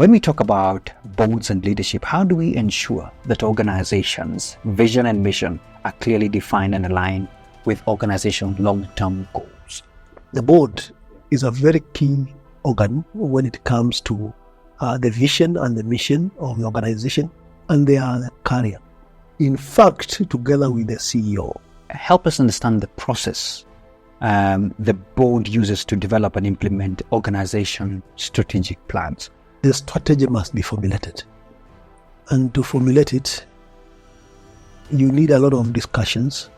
When we talk about boards and leadership, how do we ensure that organizations' vision and mission are clearly defined and aligned with organizational long-term goals? The board is a very key organ when it comes to the vision and the mission of the organization, and they are the carrier. In fact, together with the CEO. Help us understand the process the board uses to develop and implement organization strategic plans. The strategy must be formulated. And to formulate it, you need a lot of discussions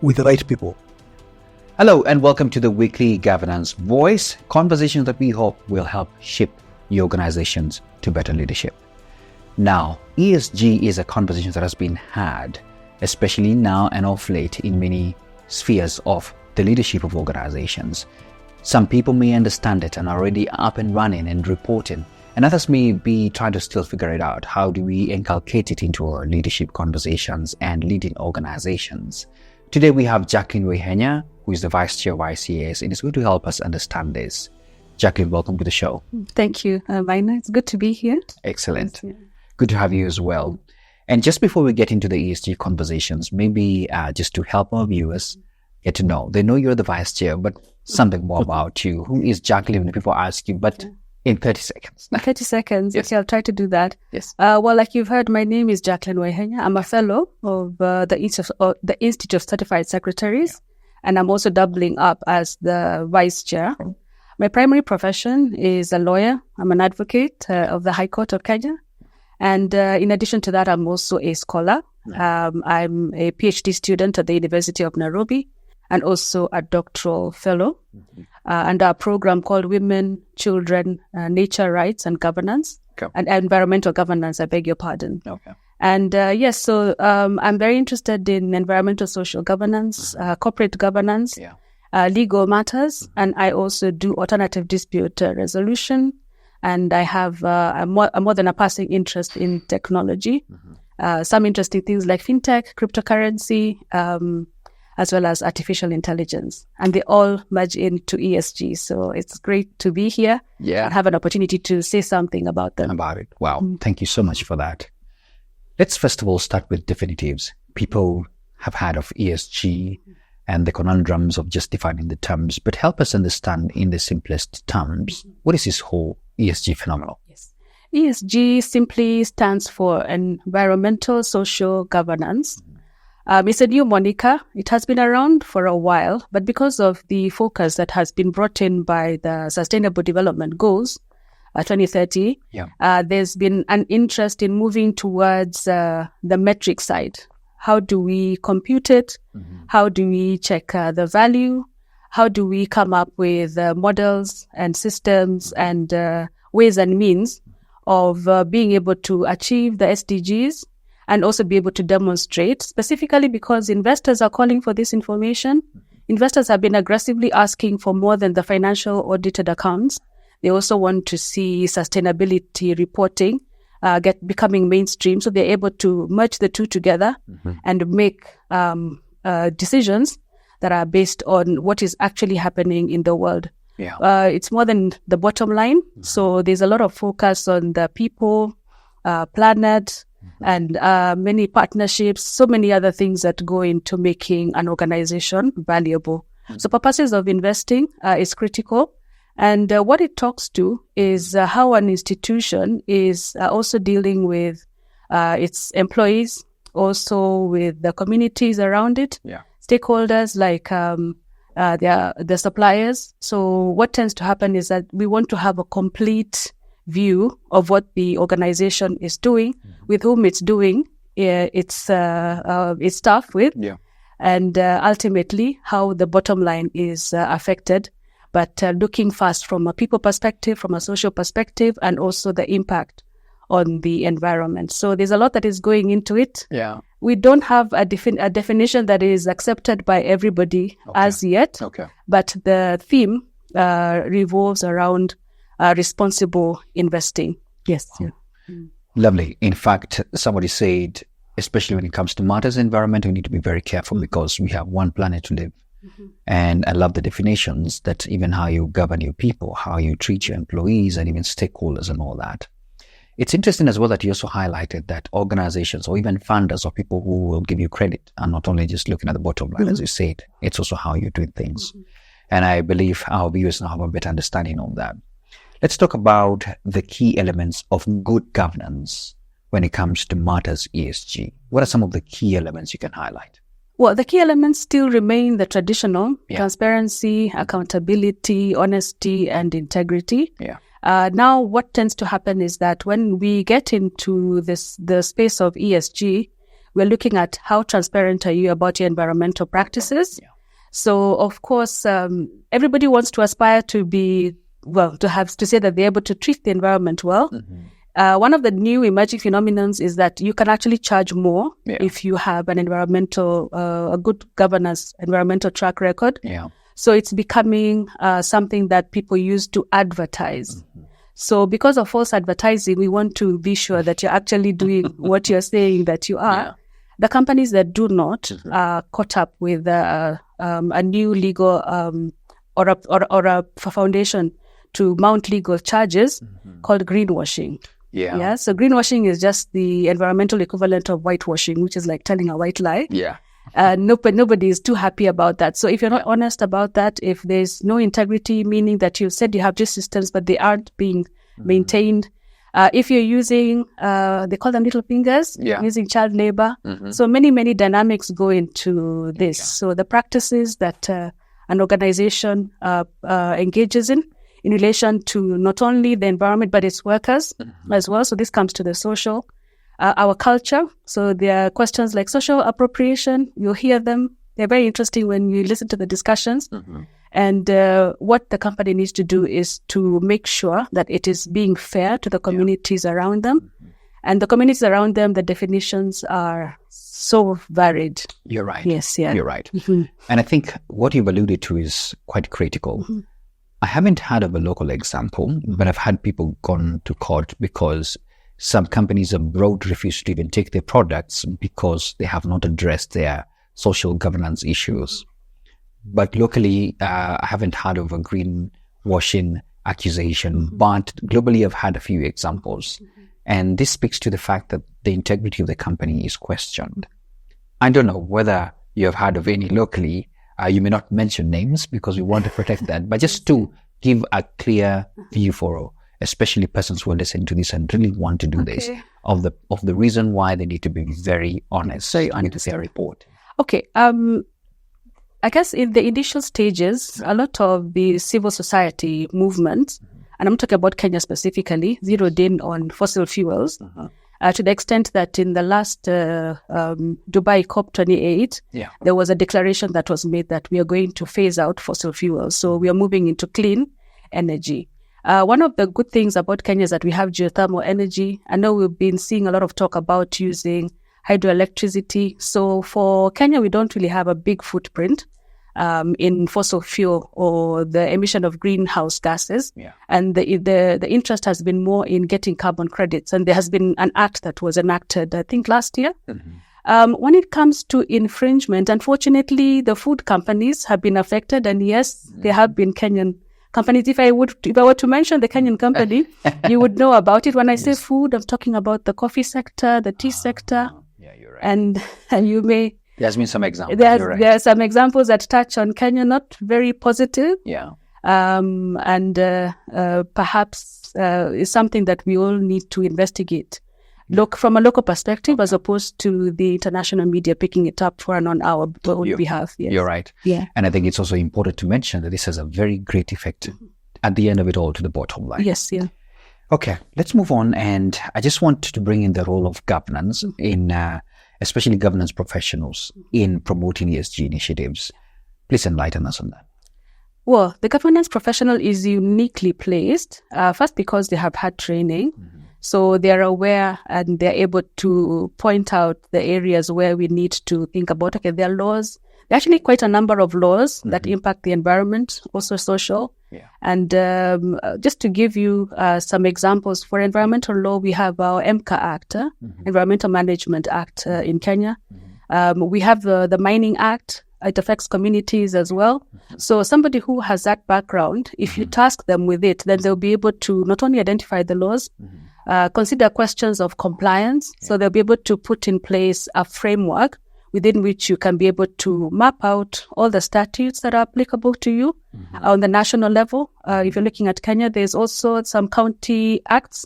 with the right people. Hello and welcome to the weekly Governance Voice, conversations that we hope will help shape your organizations to better leadership. Now, ESG is a conversation that has been had, especially now and of late, in many spheres of the leadership of organizations. Some people may understand it and are already up and running and reporting, and others may be trying to still figure it out. How do we inculcate it into our leadership conversations and leading organizations? Today we have Jacqueline Waihenya, who is the Vice Chair of ICS, and is going to help us understand this. Jacqueline, welcome to the show. Thank you, Vaina. It's good to be here. Excellent. Yes, yeah. Good to have you as well. And just before we get into the ESG conversations, maybe just to help our viewers get to know, they know you're the Vice Chair, but something more about you. Who is Jacqueline? People ask you, but in 30 seconds. 30 seconds. Yes. Okay, I'll try to do that. Yes. Well, like you've heard, my name is Jacqueline Waihenya. I'm a fellow of the Institute of Certified Secretaries, and I'm also doubling up as the Vice Chair. My primary profession is a lawyer. I'm an advocate of the High Court of Kenya. And in addition to that, I'm also a scholar. I'm a PhD student at the University of Nairobi and also a doctoral fellow under a program called Women, Children, Nature Rights and Governance, and Environmental Governance, I beg your pardon. Okay. And so I'm very interested in environmental social governance, corporate governance, legal matters, and I also do alternative dispute resolution. And I have more than a passing interest in technology, some interesting things like fintech, cryptocurrency, as well as artificial intelligence. And they all merge into ESG. So it's great to be here and have an opportunity to say something about them. About it. Wow. Thank you so much for that. Let's first of all start with definitives. People have heard of ESG and the conundrums of just defining the terms, but help us understand in the simplest terms, what is this whole ESG phenomenon? Yes. ESG simply stands for environmental social governance. It's a new moniker. It has been around for a while, but because of the focus that has been brought in by the Sustainable Development Goals 2030, there's been an interest in moving towards the metric side. How do we compute it? How do we check the value? How do we come up with models and systems and ways and means of being able to achieve the SDGs and also be able to demonstrate, specifically because investors are calling for this information. Investors have been aggressively asking for more than the financial audited accounts. They also want to see sustainability reporting becoming mainstream, so they're able to merge the two together and make decisions that are based on what is actually happening in the world. It's more than the bottom line. So there's a lot of focus on the people, planet, and many partnerships, so many other things that go into making an organization valuable. So purposes of investing is critical. And what it talks to is how an institution is also dealing with its employees, also with the communities around it, stakeholders like the suppliers. So what tends to happen is that we want to have a complete view of what the organization is doing, with whom it's doing its stuff with, and ultimately how the bottom line is affected. But looking first from a people perspective, from a social perspective, and also the impact on the environment. So there's a lot that is going into it. We don't have a definition that is accepted by everybody as yet. But the theme revolves around responsible investing. Yes. Lovely. In fact, somebody said, especially when it comes to matters environment, we need to be very careful because we have one planet to live. And I love the definitions that even how you govern your people, how you treat your employees and even stakeholders and all that. It's interesting as well that you also highlighted that organizations or even funders or people who will give you credit are not only just looking at the bottom line, as you said, it's also how you're doing things. And I believe our viewers now have a better understanding of that. Let's talk about the key elements of good governance when it comes to matters ESG. What are some of the key elements you can highlight? Well, the key elements still remain the traditional transparency, accountability, honesty, and integrity. Now, what tends to happen is that when we get into the space of ESG, we're looking at how transparent are you about your environmental practices. So, of course, everybody wants to aspire to be, to say that they're able to treat the environment well. One of the new emerging phenomenons is that you can actually charge more if you have an a good governance, environmental track record. So it's becoming something that people use to advertise. So because of false advertising, we want to be sure that you're actually doing what you're saying that you are. The companies that do not are caught up with a new legal or a foundation to mount legal charges called greenwashing. So greenwashing is just the environmental equivalent of whitewashing, which is like telling a white lie. Nobody is too happy about that. So if you're not honest about that, if there's no integrity, meaning that you said you have these systems, but they aren't being maintained. If you're using, they call them little fingers, using child labor. So many dynamics go into this. So the practices that an organization engages in relation to not only the environment, but its workers as well. So this comes to the social, our culture. So there are questions like social appropriation. You'll hear them. They're very interesting when you listen to the discussions. And what the company needs to do is to make sure that it is being fair to the communities around them. And the communities around them, the definitions are so varied. You're right. Yes, You're right. And I think what you've alluded to is quite critical. I haven't had of a local example, but I've had people gone to court because some companies abroad refuse to even take their products because they have not addressed their social governance issues. But locally, I haven't heard of a greenwashing accusation, but globally I've had a few examples. And this speaks to the fact that the integrity of the company is questioned. I don't know whether you have heard of any locally. You may not mention names because we want to protect that, but just to give a clear view for especially persons who are listening to this and really want to do this, of the reason why they need to be very honest with their report. I guess in the initial stages, a lot of the civil society movements, and I'm talking about Kenya specifically, zeroed in on fossil fuels. To the extent that in the last Dubai COP28, there was a declaration that was made that we are going to phase out fossil fuels. So we are moving into clean energy. One of the good things about Kenya is that we have geothermal energy. I know we've been seeing a lot of talk about using hydroelectricity. So for Kenya, we don't really have a big footprint in fossil fuel or the emission of greenhouse gases. And the interest has been more in getting carbon credits. And there has been an act that was enacted, I think, last year. When it comes to infringement, unfortunately, the food companies have been affected. And yes, there have been Kenyan companies. If I were to mention the Kenyan company, you would know about it. When I say food, I'm talking about the coffee sector, the tea sector. You're right. And you may... There's been some examples. There are some examples that touch on Kenya, not very positive. And perhaps is something that we all need to investigate. Look from a local perspective as opposed to the international media picking it up for and on our own behalf. Yes. You're right. And I think it's also important to mention that this has a very great effect at the end of it all to the bottom line. Okay, let's move on. And I just want to bring in the role of governance in especially governance professionals in promoting ESG initiatives. Please enlighten us on that. Well, the governance professional is uniquely placed, first because they have had training. So they're aware and they're able to point out the areas where we need to think about, there are laws. There are actually quite a number of laws that impact the environment, also social. And just to give you some examples, for environmental law, we have our EMCA Act, Environmental Management Act in Kenya. We have the Mining Act, It affects communities as well. So somebody who has that background, if you task them with it, then they'll be able to not only identify the laws, consider questions of compliance. So they'll be able to put in place a framework within which you can be able to map out all the statutes that are applicable to you on the national level. If you're looking at Kenya, there's also some county acts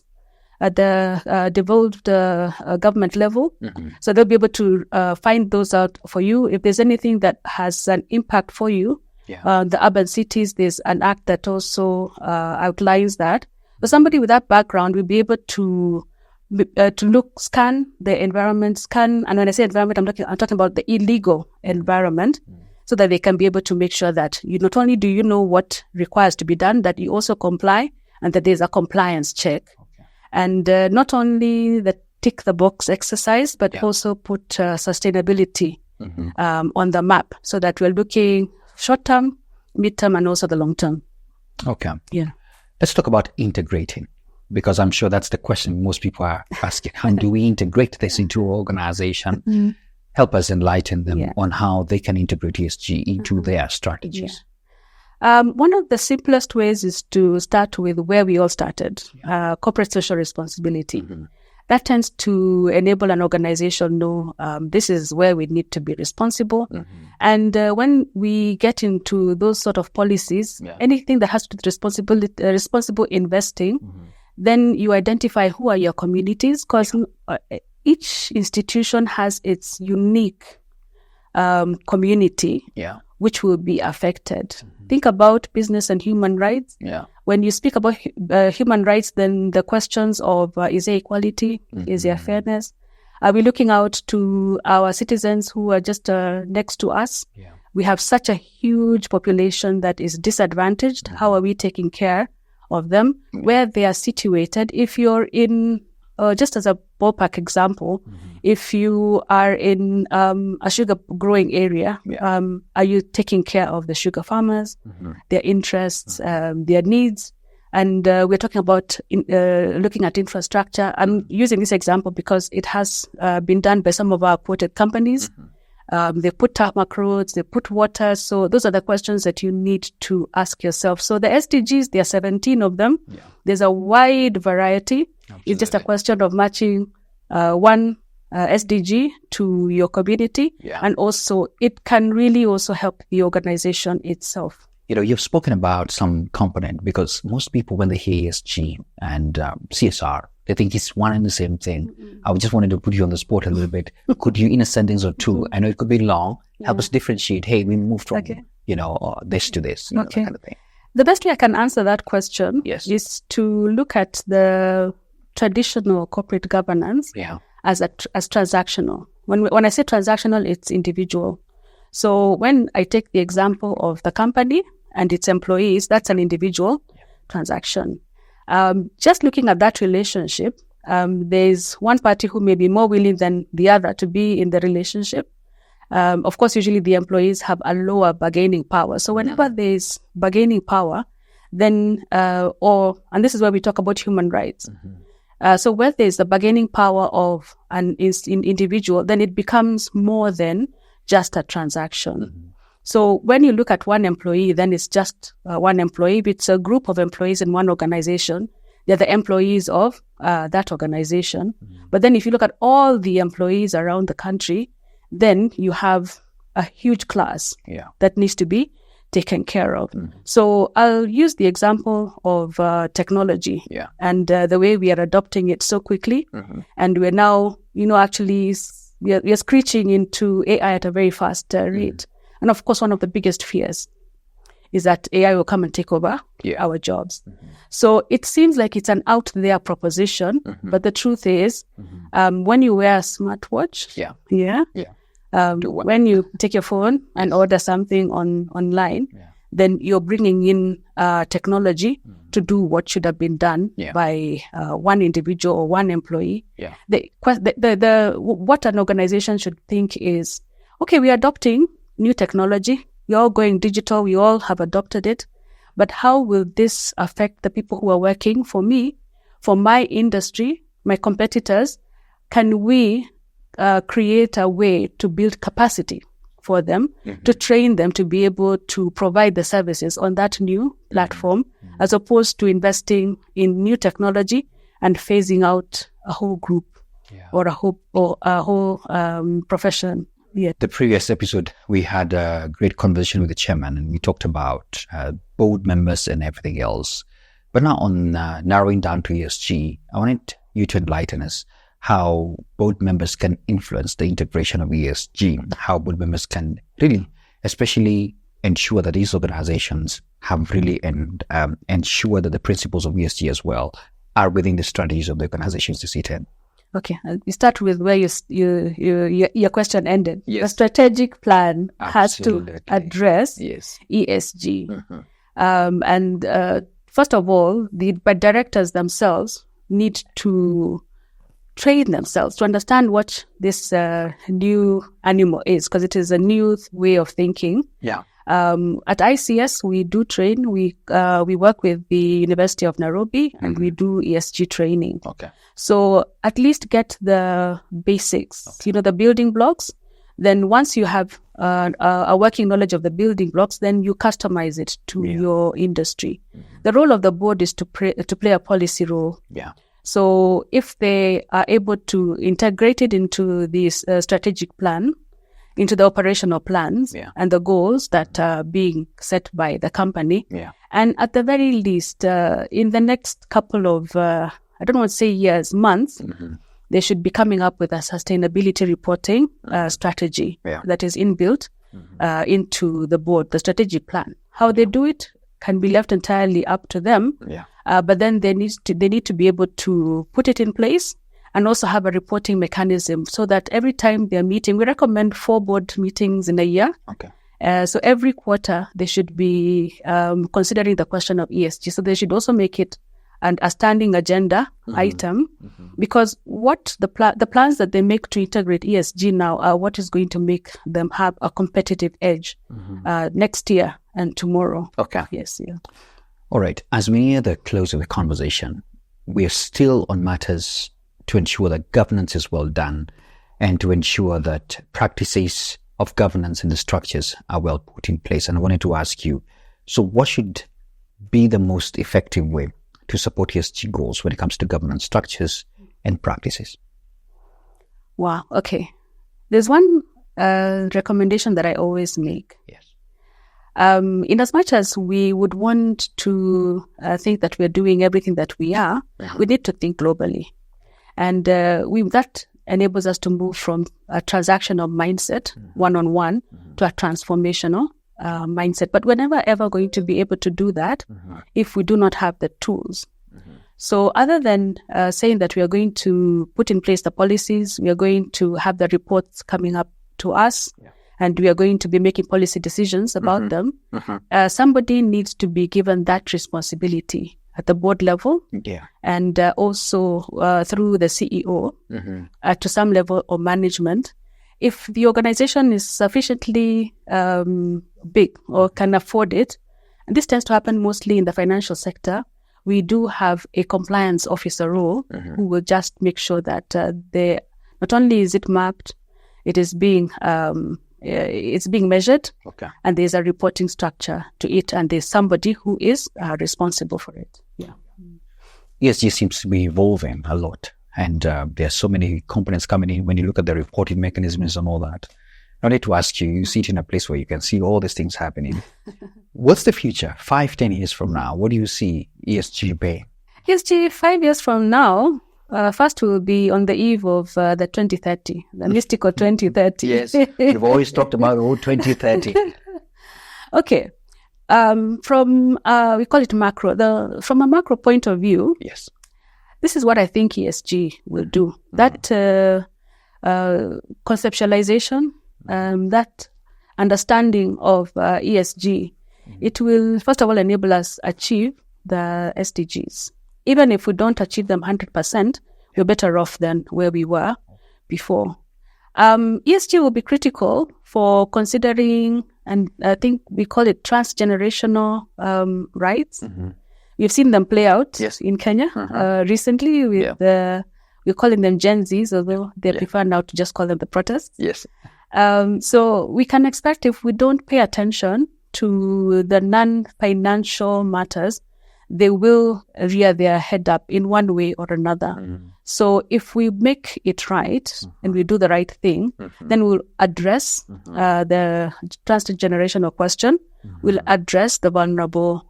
at the devolved government level. So they'll be able to find those out for you. If there's anything that has an impact for you, the urban cities, there's an act that also outlines that. So somebody with that background will be able to scan the environment, and when I say environment, I'm talking about the illegal environment, so that they can be able to make sure that you not only do you know what requires to be done, that you also comply, and that there's a compliance check. And not only the tick the box exercise, but also put sustainability on the map, so that we're looking short term, mid term, and also the long term. Okay. Yeah. Let's talk about integrating, because I'm sure that's the question most people are asking. How do we integrate this into our organization? Help us enlighten them on how they can integrate ESG into their strategies. One of the simplest ways is to start with where we all started, corporate social responsibility. That tends to enable an organization know this is where we need to be responsible. And when we get into those sort of policies, anything that has to do with responsible investing, then you identify who are your communities, because each institution has its unique community which will be affected. Think about business and human rights. When you speak about human rights, then the questions of is there equality? Is there fairness? Are we looking out to our citizens who are just next to us? We have such a huge population that is disadvantaged. How are we taking care of them? Where they are situated? If you're in, just as a ballpark example, if you are in a sugar growing area, are you taking care of the sugar farmers, their interests, their needs? And we're talking about looking at infrastructure. I'm using this example because it has been done by some of our quoted companies. They put tarmac roads, they put water. So those are the questions that you need to ask yourself. So the SDGs, there are 17 of them. There's a wide variety. Absolutely. It's just a question of matching one SDG to your community. And also it can really also help the organization itself. You know, you've spoken about some component, because most people, when they hear ESG and CSR, they think it's one and the same thing. I just wanted to put you on the spot a little bit. Could you, in a sentence or two, I know it could be long, help us differentiate, hey, we moved from, this to this, that kind of thing. The best way I can answer that question is to look at the traditional corporate governance as transactional. When I say transactional, it's individual. So when I take the example of the company and its employees, that's an individual transaction. Just looking at that relationship, there's one party who may be more willing than the other to be in the relationship. Of course, usually the employees have a lower bargaining power. So whenever there's bargaining power, then, and this is where we talk about human rights. So where there's the bargaining power of an individual, then it becomes more than just a transaction. So when you look at one employee, then it's just one employee. If it's a group of employees in one organization, they're the employees of that organization. But then if you look at all the employees around the country, then you have a huge class that needs to be taken care of. So I'll use the example of technology and the way we are adopting it so quickly. And we're now, actually, we are screeching into AI at a very fast rate. And of course, one of the biggest fears is that AI will come and take over our jobs. So it seems like it's an out there proposition, but the truth is, when you wear a smartwatch, when you take your phone and order something online, then you're bringing in technology to do what should have been done by one individual or one employee. What an organization should think is, okay, we're adopting new technology. We're all going digital. We all have adopted it. But how will this affect the people who are working for me, for my industry, my competitors? Can we create a way to build capacity for them, to train them to be able to provide the services on that new platform, as opposed to investing in new technology and phasing out a whole group or a whole profession. Yeah. The previous episode, we had a great conversation with the chairman, and we talked about board members and everything else. But now on narrowing down to ESG, I wanted you to enlighten us how board members can influence the integration of ESG, how board members can really, especially ensure that these organizations have really ensure that the principles of ESG as well are within the strategies of the organizations to sit in. Okay, we start with where your question ended. Yes. The strategic plan Absolutely. has to address ESG. And first of all, the directors themselves need to train themselves to understand what this new animal is, because it is a new way of thinking. Yeah. At ICS, we do train. We work with the University of Nairobi, and we do ESG training. Okay. So at least get the basics, the building blocks. Then once you have a working knowledge of the building blocks, then you customize it to your industry. The role of the board is to play a policy role. Yeah. So if they are able to integrate it into this strategic plan, into the operational plans and the goals that are being set by the company, and at the very least, in the next couple of, I don't want to say years, months, they should be coming up with a sustainability reporting strategy that is inbuilt into the board, the strategic plan. How they do it can be left entirely up to them. But then they need to be able to put it in place and also have a reporting mechanism so that every time they're meeting, we recommend 4 board meetings in a year. Okay. So every quarter they should be considering the question of ESG. So they should also make it a standing agenda item, because what the plans that they make to integrate ESG now are what is going to make them have a competitive edge next year and tomorrow. Okay. Yes. Yeah. All right. As we near the close of the conversation, we are still on matters to ensure that governance is well done and to ensure that practices of governance and the structures are well put in place. And I wanted to ask you, so what should be the most effective way to support ESG goals when it comes to governance structures and practices? Wow. Okay. There's one recommendation that I always make. Yes. In as much as we would want to think that we're doing everything that we are, we need to think globally. And that enables us to move from a transactional mindset, one-on-one, to a transformational mindset. But we're never ever going to be able to do that if we do not have the tools. So other than saying that we are going to put in place the policies, we are going to have the reports coming up to us, and we are going to be making policy decisions about them, somebody needs to be given that responsibility at the board level, and also through the CEO to some level of management. If the organization is sufficiently big or can afford it, and this tends to happen mostly in the financial sector, we do have a compliance officer role who will just make sure that not only is it mapped, it is being measured, and there's a reporting structure to it, and there's somebody who is responsible for it. ESG seems to be evolving a lot, and there are so many components coming in when you look at the reporting mechanisms and all that. I need to ask you, you sit in a place where you can see all these things happening. What's the future, 5-10 years from now? What do you see ESG being? ESG 5 years from now, first we'll be on the eve of the 2030, the mystical 2030. Yes, you've always talked about 2030. Okay. We call it macro. From a macro point of view, yes, this is what I think ESG will do. That conceptualization, that understanding of ESG, it will first of all enable us achieve the SDGs. Even if we don't achieve them 100%, we're better off than where we were before. ESG will be critical for considering, and I think we call it transgenerational rights. We've seen them play out in Kenya recently with we're calling them Gen Zs, although they prefer now to just call them the protests. Yes. So we can expect if we don't pay attention to the non-financial matters, they will rear their head up in one way or another. So if we make it right and we do the right thing, then we'll address the transgenerational question. We'll address the vulnerable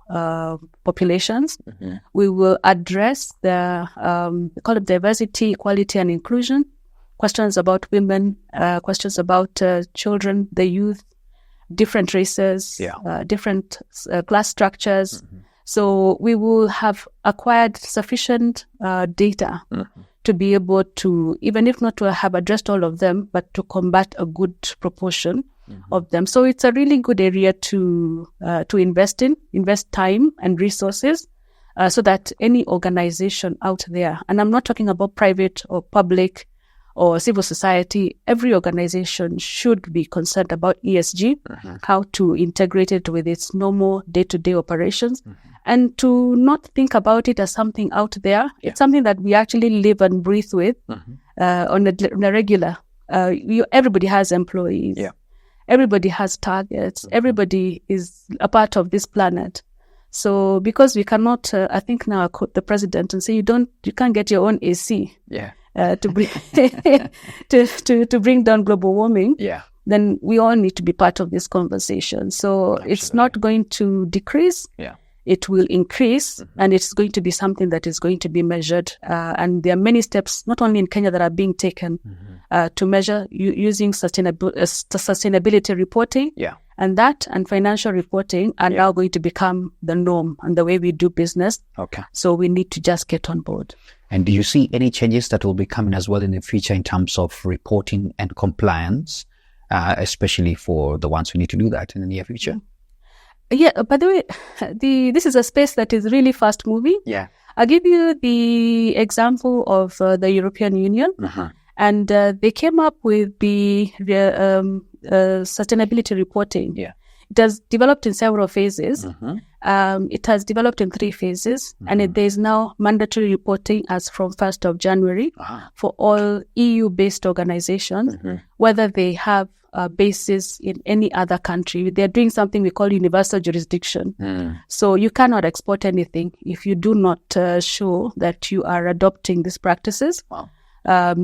populations. We will address the call it diversity, equality, and inclusion. Questions about women, questions about children, the youth, different races, different class structures. So we will have acquired sufficient data to be able to, even if not to have addressed all of them, but to combat a good proportion of them. So it's a really good area to invest time and resources, so that any organization out there, and I'm not talking about private or public or civil society, every organization should be concerned about ESG, how to integrate it with its normal day-to-day operations, and to not think about it as something out there. It's something that we actually live and breathe with on a regular. Everybody has employees. Everybody has targets. Everybody is a part of this planet. So because we cannot, I think now I quote the president and say, you can't get your own AC. To bring to bring down global warming, then we all need to be part of this conversation. So it's not going to decrease. It will increase, and it's going to be something that is going to be measured. And there are many steps, not only in Kenya, that are being taken to measure using sustainability reporting. And that and financial reporting are now going to become the norm and the way we do business. So we need to just get on board. And do you see any changes that will be coming as well in the future in terms of reporting and compliance, especially for the ones who need to do that in the near future? By the way, this is a space that is really fast moving. I'll give you the example of the European Union. And they came up with the sustainability reporting. It has developed in several phases. It has developed in 3 phases, and there is now mandatory reporting as from 1st of January for all EU-based organizations, whether they have bases in any other country. They're doing something we call universal jurisdiction. So you cannot export anything if you do not show that you are adopting these practices.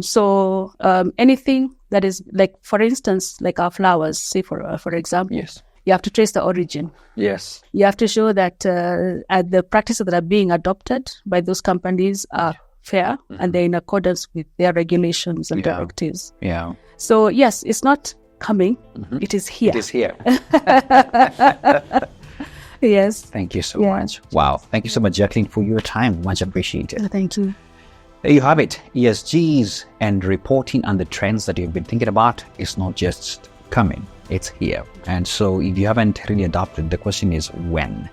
So anything that is like, for instance, like our flowers, say for example, you have to trace the origin. You have to show that the practices that are being adopted by those companies are fair and they're in accordance with their regulations and directives. So yes, it's not coming. It is here. It is here. Yes. Thank you so much. Wow. Thank you so much, Jacqueline, for your time. Much appreciated. Thank you. There you have it. ESGs and reporting and the trends that you've been thinking about is not just coming. It's here. And so if you haven't really adopted, the question is when,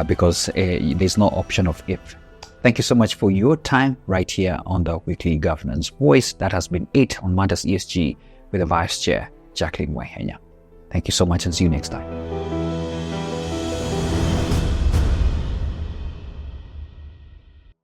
because there's no option of if. Thank you so much for your time right here on the Weekly Governance Voice. That has been it on Matters ESG with the Vice Chair, Jacqueline Waihenya. Thank you so much and see you next time.